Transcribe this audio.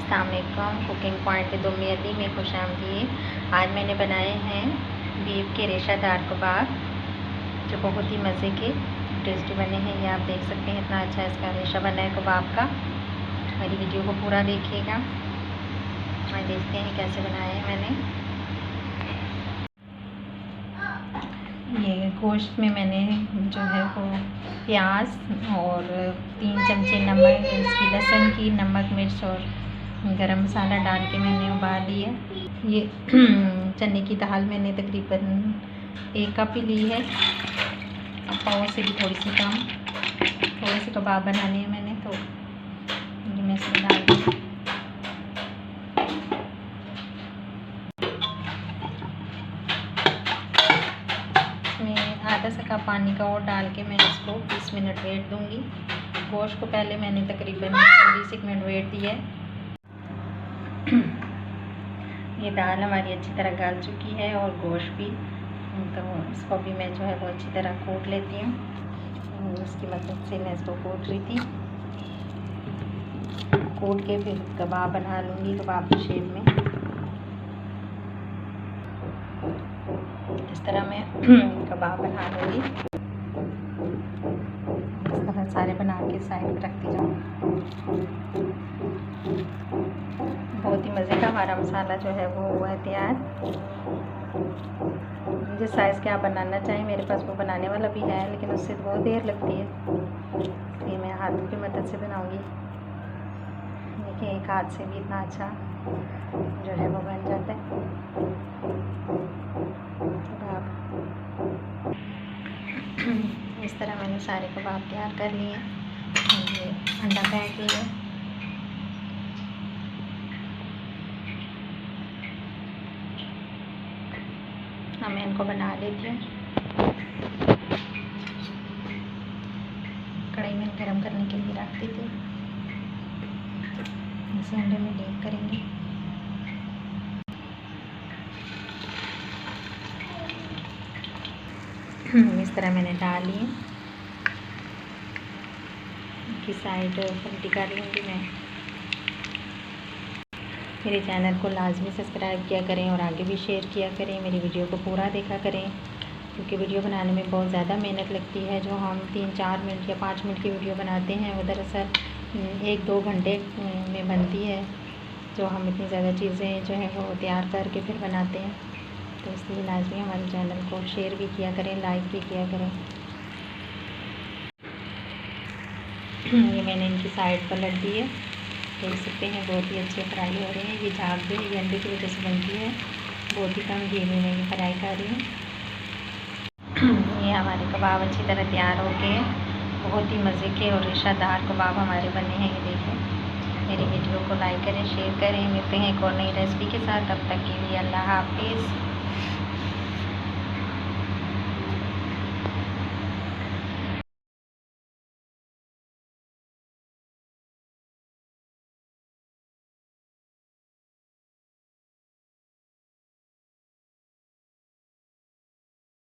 अस्सलाम वालेकुम। Cooking point पे 2 मियादी में खुश आमदीद। आज मैंने बनाए हैं बीफ के रेशादार कबाब जो बहुत ही मज़े के टेस्टी बने हैं। ये आप देख सकते हैं इतना अच्छा इसका रेशा बना है कबाब का। मेरी वीडियो को पूरा देखिएगा। और देखते हैं कैसे बनाए हैं मैंने। ये गोश्त में मैंने जो है वो प्याज और 3 चमचे नमक, इसकी लहसुन की, नमक, मिर्च और गरम मसाला डाल के मैंने उबाल लिया। ये चने की दाल मैंने तकरीबन 1 कप ही ली है, पाव से भी थोड़ी सी कम। थोड़े से कबाब बनाने हैं मैंने, तो ये मैं इसमें डाल दूँ। आधा सा कप पानी का और डाल के मैं इसको 20 मिनट वेट दूंगी। गोश्त को पहले मैंने तकरीबन 20 मिनट वेट दिया है। ये दाल हमारी अच्छी तरह गल चुकी है और गोश्त भी, तो इसको भी मैं जो है वो अच्छी तरह कूट लेती हूँ। उसकी मदद से मैं इसको कूट रही थी। कूट के फिर कबाब बना लूँगी, कबाब की शेप में। इस तरह मैं कबाब बना लूँगी। इस तरह सारे बना के साइड में रखती जाऊँ। बहुत ही मज़े का हमारा मसाला जो है वो हुआ है तैयार। जिस साइज़ के आप बनाना चाहें, मेरे पास वो बनाने वाला भी है, लेकिन उससे बहुत देर लगती है, इसलिए मैं हाथों की मदद से बनाऊँगी। देखिए एक हाथ से भी इतना अच्छा जो है वो बन जाता है। इस तरह मैंने सारे कबाब तैयार कर लिए। ये अंडा फेंट लिया। अब मैं इनको बना लेती हूँ। कढ़ाई में गरम करने के लिए रख दी थी। इसे अंडे में डीप करेंगे। इस तरह मैंने डाल ली। की साइड पलटी कर लूँगी मैं। मेरे चैनल को लाजमी सब्सक्राइब किया करें और आगे भी शेयर किया करें। मेरी वीडियो को पूरा देखा करें, क्योंकि वीडियो बनाने में बहुत ज़्यादा मेहनत लगती है। जो हम 3-4 मिनट या 5 मिनट की वीडियो बनाते हैं, वो दरअसल 1-2 घंटे में बनती है। जो हम इतनी ज़्यादा चीज़ें जो है वो तैयार करके फिर बनाते हैं, तो इसलिए लाजमी हमारे चैनल को शेयर भी किया करें, लाइक भी किया करें। ये मैंने इनकी साइड पलट दी है, देख सकते हैं बहुत ही अच्छे फ्राई हो रहे हैं। ये झाग भी ये अंडे की वजह से बनती है। बहुत ही कम घी में मैं ये फ्राई कर रही हूँ। ये हमारे कबाब अच्छी तरह तैयार हो गए। बहुत ही मज़े के और रेशादार कबाब हमारे बने हैं। ये देखें। मेरी वीडियो को लाइक करें, शेयर करें। मिलते हैं एक और नई रेसिपी के साथ। तब तक के लिए अल्लाह हाफिज़।